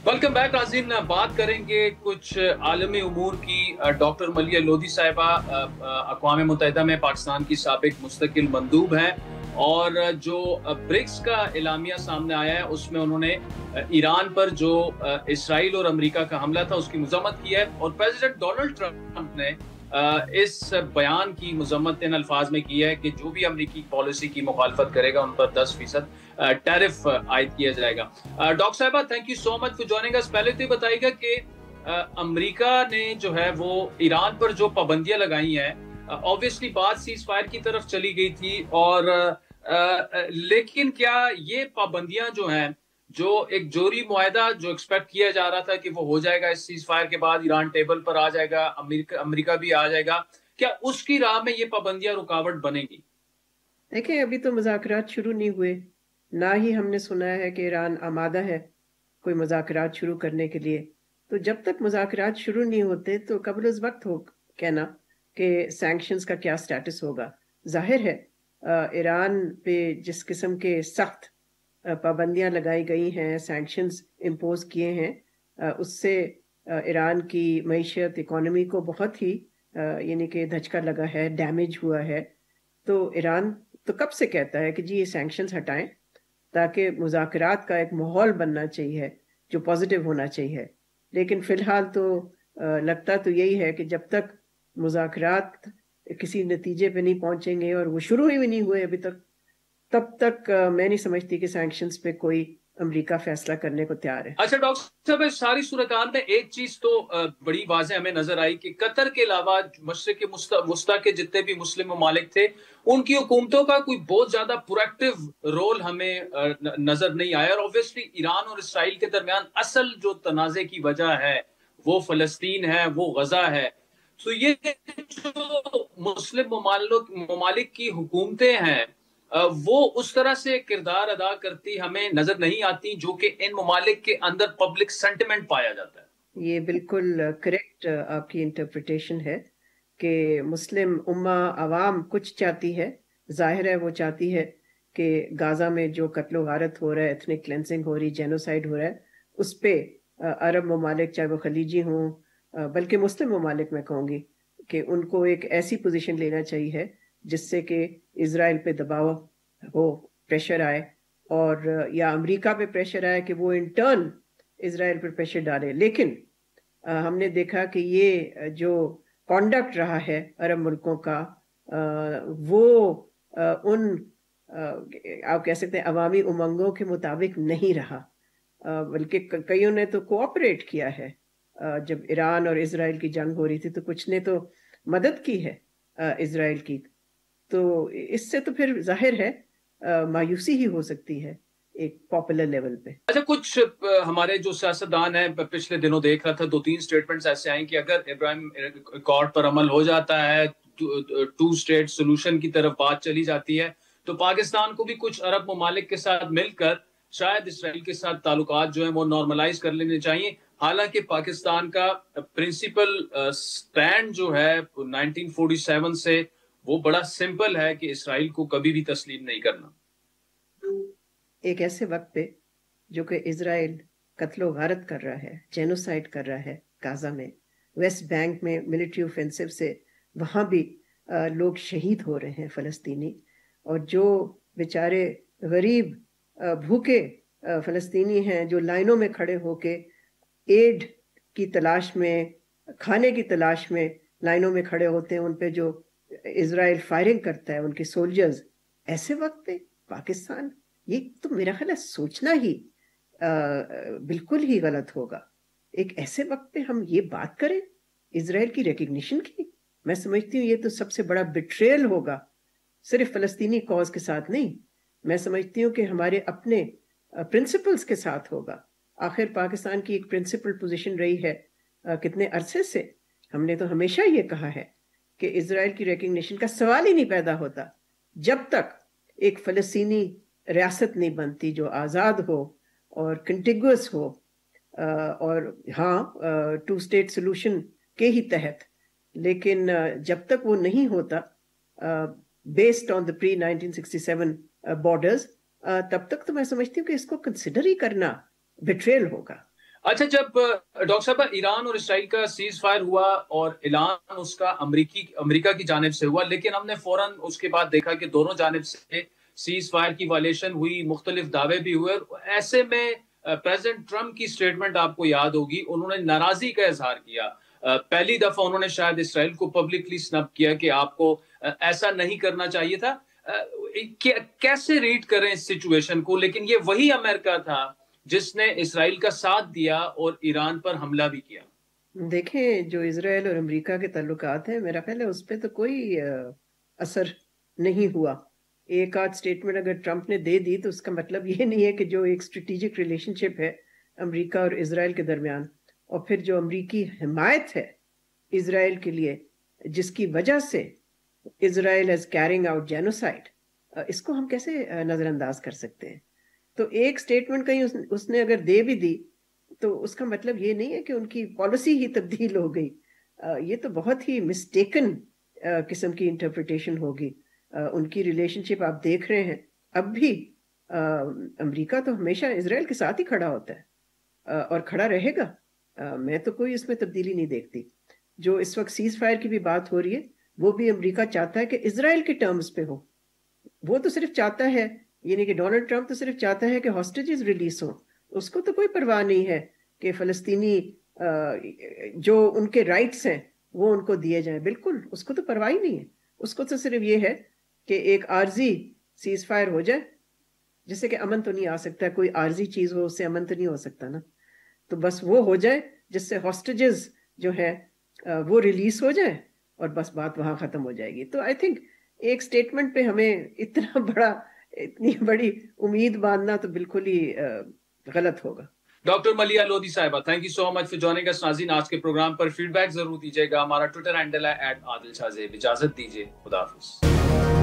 Welcome back नाज़रीन। बात करेंगे कुछ आलमी उमूर की। डॉक्टर मलिया लोधी साहिबा अक़वाम मुत्तहिदा में पाकिस्तान की साबिक मुस्तकिल मंदूब हैं और जो ब्रिक्स का एलामिया सामने आया है उसमें उन्होंने ईरान पर जो इसराइल और अमेरिका का हमला था उसकी मज़म्मत की है और प्रेसिडेंट डोनाल्ड ट्रंप ने इस बयान की मज़म्मत इन अल्फाज में की है कि जो भी अमेरिकी पॉलिसी की मुखालफत करेगा उन पर 10% टैरिफ आयद किया जाएगा। डॉक्टर साहिबा, thank you so much for joining us. पहले तो ये बताइएगा कि अमेरिका ने जो है वो ईरान पर जो पाबंदियां लगाई हैं, ऑब्वियसली बात सीज फायर की तरफ चली गई थी और लेकिन क्या ये पाबंदियां जो हैं, जो एक जोरी मुआहदा जो एक्सपेक्ट किया जा रहा था कि वो हो जाएगा इस सीज फायर के बाद, ईरान टेबल पर आ जाएगा, अमेरिका भी आ जाएगा, क्या उसकी राह में ये पाबंदियां रुकावट बनेगी? देखिए, अभी तो मुज़ाकरात शुरू नहीं हुए, ना ही हमने सुना है कि ईरान आमादा है कोई मुज़ाकरात शुरू करने के लिए। तो जब तक मुज़ाकरात शुरू नहीं होते तो कबल उस वक्त हो कहना कि सैंक्शंस का क्या स्टेटस होगा। जाहिर है ईरान पे जिस किस्म के सख्त पाबंदियां लगाई गई हैं, सैंक्शंस इम्पोज किए हैं, उससे ईरान की मईशत इकोनॉमी को बहुत ही यानी कि धचका लगा है, डैमेज हुआ है। तो ईरान तो कब से कहता है कि जी ये सैंक्शंस हटाएं, ताकि मुज़ाकरात का एक माहौल बनना चाहिए जो पॉजिटिव होना चाहिए। लेकिन फ़िलहाल तो लगता तो यही है कि जब तक मुज़ाकरात किसी नतीजे पे नहीं पहुंचेंगे, और वो शुरू ही भी नहीं हुए अभी तक, तब तक मैं नहीं समझती कि सैंक्शंस पे कोई अमेरिका फैसला करने को तैयार है। अच्छा डॉक्टर साहब, इस सारी सूरत में एक चीज तो बड़ी वाज़ेह हमें नजर आई कि कतर के अलावा मशरिक वुस्ता के जितने भी मुस्लिम ममालिक थे, उनकी हुकूमतों का कोई बहुत ज्यादा प्रोएक्टिव रोल हमें नजर नहीं आया। और ऑब्वियसली ईरान और इसराइल के दरमियान असल जो तनाजे की वजह है वो फलस्तीन है, वो गजा है। तो ये जो मुस्लिम ममालिक की हुकूमतें हैं, वो उस तरह से किरदार अदा करती हमें नजर नहीं आती जो कि इन ममालिक के अंदर पब्लिक सेंटिमेंट पाया जाता है। ये बिल्कुल करेक्ट आपकी इंटरप्रिटेशन है कि मुस्लिम उम्मा अवाम कुछ चाहती है। जाहिर है वो चाहती है कि गाजा में जो कत्लो गारत हो रहा है, एथनिक क्लेंसिंग हो रही, जेनोसाइड हो रहा है, उस पे अरब ममालिक, चाहे वो खलीजी हों, बल्कि मुस्लिम ममालिक मैं कहूँगी कि उनको एक ऐसी पोजीशन लेना चाहिए जिससे कि इसराइल पे दबाव हो, प्रेशर आए, और या अमेरिका पे प्रेशर आए कि वो इन टर्न इसराइल पर प्रेशर डाले। लेकिन हमने देखा कि ये जो कॉन्डक्ट रहा है अरब मुल्कों का, वो उन आप कह सकते हैं अवामी उमंगों के मुताबिक नहीं रहा, बल्कि कईयों ने तो कोऑपरेट किया है। जब ईरान और इसराइल की जंग हो रही थी तो कुछ ने तो मदद की है इसराइल की। तो इससे तो फिर जाहिर है मायूसी ही हो सकती है एक पॉपुलर लेवल पे। अच्छा, कुछ हमारे जो सियासतदान हैं, पिछले दिनों देख रहा था, दो तीन स्टेटमेंट्स ऐसे आए कि अगर इब्राहिम अकॉर्ड पर अमल हो जाता है, टू स्टेट सोल्यूशन की तरफ बात चली जाती है, तो पाकिस्तान को भी कुछ अरब ममालिक के साथ मिलकर शायद इसराइल के साथ ताल्लुकात जो है वो नॉर्मलाइज कर लेने चाहिए। हालांकि पाकिस्तान का प्रिंसिपल स्टैंड जो है 1947 से वो बड़ा सिंपल है कि इसराइल को कभी भी तस्लीम नहीं करना। एक ऐसे वक्त पे जो कि इसराइल कत्लो गारत कर रहा है, जेनोसाइड कर रहा है गाजा में, वेस्ट बैंक में मिलिट्री ऑफेंसिव से वहाँ भी लोग शहीद हो रहे हैं फ़लस्तीनी, और जो बेचारे गरीब भूखे फ़लस्तीनी हैं जो लाइनों में खड़े होके एड की तलाश में, खाने की तलाश में लाइनों में खड़े होते हैं, उन पे जो इसराइल फायरिंग करता है उनके सोल्जर्स, ऐसे वक्त पे पाकिस्तान, ये तो मेरा ख्याल है सोचना ही बिल्कुल ही गलत होगा। एक ऐसे वक्त पे हम ये बात करें इसराइल की रिकग्निशन की। मैं समझती हूँ ये तो सबसे बड़ा बिट्रेयल होगा, सिर्फ फलस्तीनी कॉज के साथ नहीं, मैं समझती हूँ कि हमारे अपने प्रिंसिपल्स के साथ होगा। आखिर पाकिस्तान की एक प्रिंसिपल पोजीशन रही है कितने अरसे से। हमने तो हमेशा ये कहा है कि इसराइल की रिकग्निशन का सवाल ही नहीं पैदा होता जब तक एक फलस्तीनी रियासत नहीं बनती जो आज़ाद हो और कंटिगुअस हो, और हाँ टू स्टेट सोल्यूशन के ही तहत। लेकिन जब तक वो नहीं होता based on the pre 1967 borders, तब तक तो मैं समझती हूँ कि इसको कंसिडर ही करना बिट्रेयल होगा। اچھا، جب ڈاکٹر صاحب ایران اور اسرائیل کا سیز فائر ہوا اور اعلان اس کا امریکہ کی جانب سے ہوا، لیکن ہم نے فوراً اس کے بعد دیکھا کہ دونوں جانب سے سیز فائر کی وائلیشن ہوئی، مختلف دعوے بھی ہوئے. ایسے میں پریزیڈنٹ ٹرمپ کی سٹیٹمنٹ آپ کو یاد ہوگی، انہوں نے ناراضی کا اظہار کیا. پہلی دفعہ انہوں نے شاید اسرائیل کو پبلکلی سنب کیا کہ آپ کو ایسا نہیں کرنا چاہیے تھا. کیسے ریڈ کریں اس سچویشن کو؟ لیکن یہ وہی امریکہ تھا جس نے اسرائیل کا ساتھ دیا اور ایران پر حملہ بھی کیا. دیکھیں، جو اسرائیل اور امریکہ کے تعلقات ہیں، میرا خیال ہے اس پہ تو کوئی اثر نہیں ہوا. ایک آدھ سٹیٹمنٹ اگر ٹرمپ نے دے دی تو اس کا مطلب یہ نہیں ہے کہ جو ایک اسٹریٹجک ریلیشن شپ ہے امریکہ اور اسرائیل کے درمیان، اور پھر جو امریکی حمایت ہے اسرائیل کے لیے، جس کی وجہ سے اسرائیل از کیرنگ آؤٹ جینوسائڈ، اس کو ہم کیسے نظر انداز کر سکتے ہیں؟ تو ایک سٹیٹمنٹ کہیں اس نے اگر دے بھی دی تو اس کا مطلب یہ نہیں ہے کہ ان کی پالیسی ہی تبدیل ہو گئی. یہ تو بہت ہی مسٹیکن قسم کی انٹرپریٹیشن ہوگی. ان کی ریلیشن شپ آپ دیکھ رہے ہیں اب بھی. امریکہ تو ہمیشہ اسرائیل کے ساتھ ہی کھڑا ہوتا ہے اور کھڑا رہے گا. میں تو کوئی اس میں تبدیلی نہیں دیکھتی. جو اس وقت سیز فائر کی بھی بات ہو رہی ہے، وہ بھی امریکہ چاہتا ہے کہ اسرائیل کے ٹرمز پہ ہو. وہ تو صرف چاہتا ہے، یعنی کہ ڈونلڈ ٹرمپ تو صرف چاہتا ہے کہ ہاسٹیجز ریلیز ہوں. اس کو تو کوئی پرواہ نہیں ہے کہ فلسطینی جو ان کے رائٹس ہیں وہ ان کو دیے جائیں. بالکل اس کو تو پرواہ ہی نہیں ہے. اس کو تو صرف یہ ہے کہ ایک عارضی سیز فائر ہو جائے، جس سے کہ امن تو نہیں آ سکتا. کوئی عارضی چیز ہو اس سے امن تو نہیں ہو سکتا نا. تو بس وہ ہو جائے جس سے ہاسٹیجز جو ہے وہ ریلیز ہو جائے اور بس بات وہاں ختم ہو جائے گی. تو آئی تھنک ایک سٹیٹمنٹ پہ ہمیں اتنی بڑی امید باندھنا تو بالکل ہی غلط ہوگا. ڈاکٹر ملیہ لودھی صاحبہ، thank you so much for joining us. ناظرین، آج کے پروگرام پر فیڈ بیک ضرور دیجیے گا. ہمارا ٹویٹر ہینڈل ہے @عادل شاہ زیب. اجازت دیجیے، خدا حافظ.